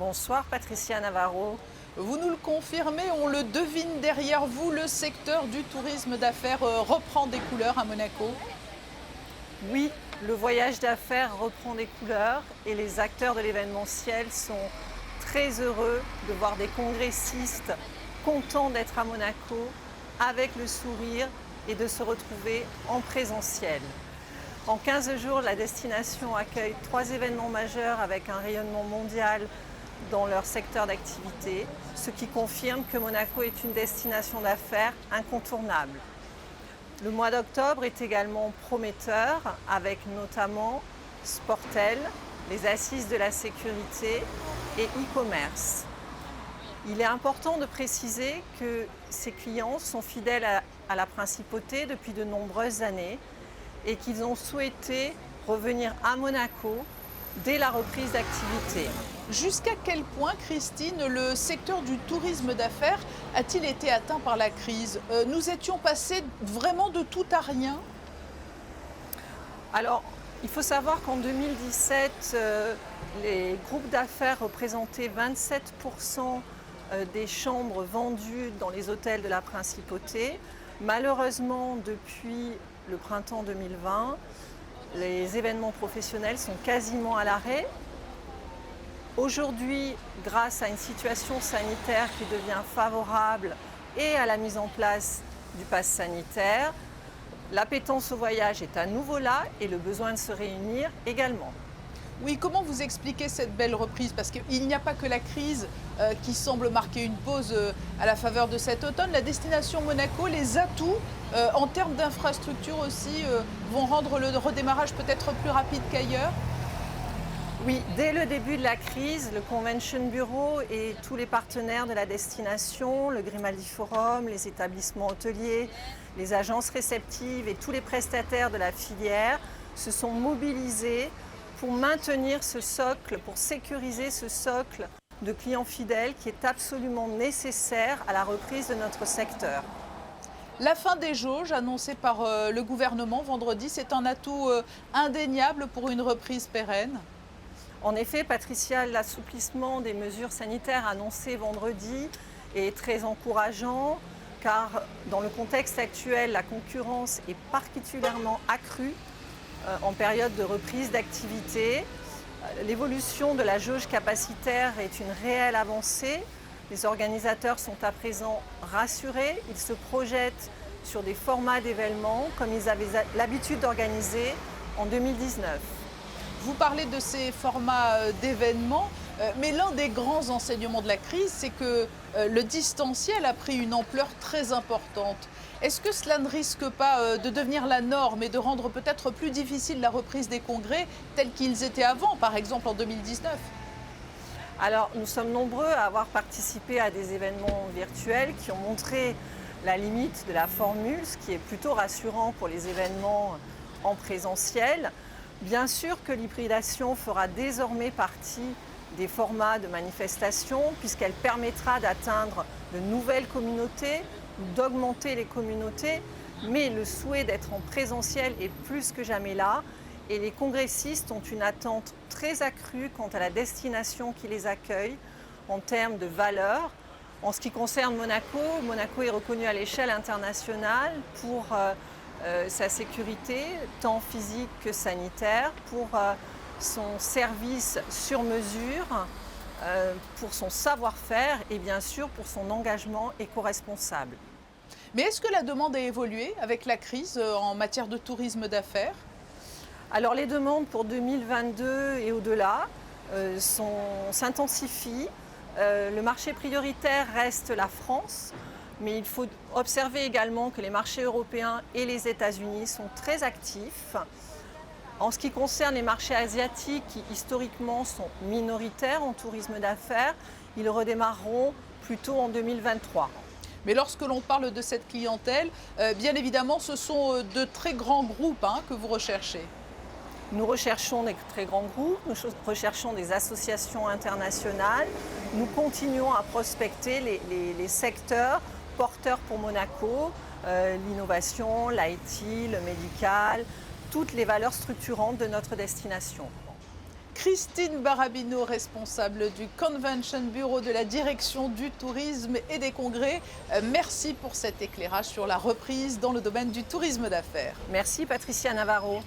Bonsoir Patricia Navarro. Vous nous le confirmez, on le devine derrière vous, le secteur du tourisme d'affaires reprend des couleurs à Monaco. Oui, le voyage d'affaires reprend des couleurs et les acteurs de l'événementiel sont très heureux de voir des congressistes contents d'être à Monaco avec le sourire et de se retrouver en présentiel. En 15 jours, la destination accueille 3 événements majeurs avec un rayonnement mondial dans leur secteur d'activité, ce qui confirme que Monaco est une destination d'affaires incontournable. Le mois d'octobre est également prometteur avec notamment Sportel, les assises de la sécurité et e-commerce. Il est important de préciser que ces clients sont fidèles à la principauté depuis de nombreuses années et qu'ils ont souhaité revenir à Monaco dès la reprise d'activité. Jusqu'à quel point, Christine, le secteur du tourisme d'affaires a-t-il été atteint par la crise? Nous étions passés vraiment de tout à rien. Alors, il faut savoir qu'en 2017, les groupes d'affaires représentaient 27% des chambres vendues dans les hôtels de la principauté. Malheureusement, depuis le printemps 2020, les événements professionnels sont quasiment à l'arrêt. Aujourd'hui, grâce à une situation sanitaire qui devient favorable et à la mise en place du pass sanitaire, l'appétence au voyage est à nouveau là et le besoin de se réunir également. Oui, comment vous expliquez cette belle reprise? Parce qu'il n'y a pas que la crise qui semble marquer une pause à la faveur de cet automne. La destination Monaco, les atouts en termes d'infrastructure aussi vont rendre le redémarrage peut-être plus rapide qu'ailleurs. Oui, dès le début de la crise, le Convention Bureau et tous les partenaires de la destination, le Grimaldi Forum, les établissements hôteliers, les agences réceptives et tous les prestataires de la filière se sont mobilisés pour maintenir ce socle, pour sécuriser ce socle de clients fidèles qui est absolument nécessaire à la reprise de notre secteur. La fin des jauges annoncée par le gouvernement vendredi, c'est un atout indéniable pour une reprise pérenne. En effet, Patricia, l'assouplissement des mesures sanitaires annoncées vendredi est très encourageant car dans le contexte actuel, la concurrence est particulièrement accrue en période de reprise d'activité. L'évolution de la jauge capacitaire est une réelle avancée. Les organisateurs sont à présent rassurés. Ils se projettent sur des formats d'événements comme ils avaient l'habitude d'organiser en 2019. Vous parlez de ces formats d'événements, mais l'un des grands enseignements de la crise, c'est que le distanciel a pris une ampleur très importante. Est-ce que cela ne risque pas de devenir la norme et de rendre peut-être plus difficile la reprise des congrès tels qu'ils étaient avant, par exemple en 2019 ? Alors, nous sommes nombreux à avoir participé à des événements virtuels qui ont montré la limite de la formule, ce qui est plutôt rassurant pour les événements en présentiel. Bien sûr que l'hybridation fera désormais partie des formats de manifestation puisqu'elle permettra d'atteindre de nouvelles communautés ou d'augmenter les communautés, mais le souhait d'être en présentiel est plus que jamais là et les congressistes ont une attente très accrue quant à la destination qui les accueille en termes de valeur. En ce qui concerne Monaco, Monaco est reconnu à l'échelle internationale pour sa sécurité, tant physique que sanitaire, pour son service sur mesure, pour son savoir-faire et bien sûr pour son engagement éco-responsable. Mais est-ce que la demande a évolué avec la crise en matière de tourisme d'affaires ? Alors les demandes pour 2022 et au-delà s'intensifient. Le marché prioritaire reste la France. Mais il faut observer également que les marchés européens et les États-Unis sont très actifs. En ce qui concerne les marchés asiatiques, qui historiquement sont minoritaires en tourisme d'affaires, ils redémarreront plutôt en 2023. Mais lorsque l'on parle de cette clientèle, bien évidemment, ce sont de très grands groupes que vous recherchez. Nous recherchons des très grands groupes, nous recherchons des associations internationales. Nous continuons à prospecter les secteurs porteurs pour Monaco, l'innovation, l'IT, le médical, toutes les valeurs structurantes de notre destination. Christine Barabino, responsable du Convention Bureau de la direction du tourisme et des congrès. Merci pour cet éclairage sur la reprise dans le domaine du tourisme d'affaires. Merci Patricia Navarro.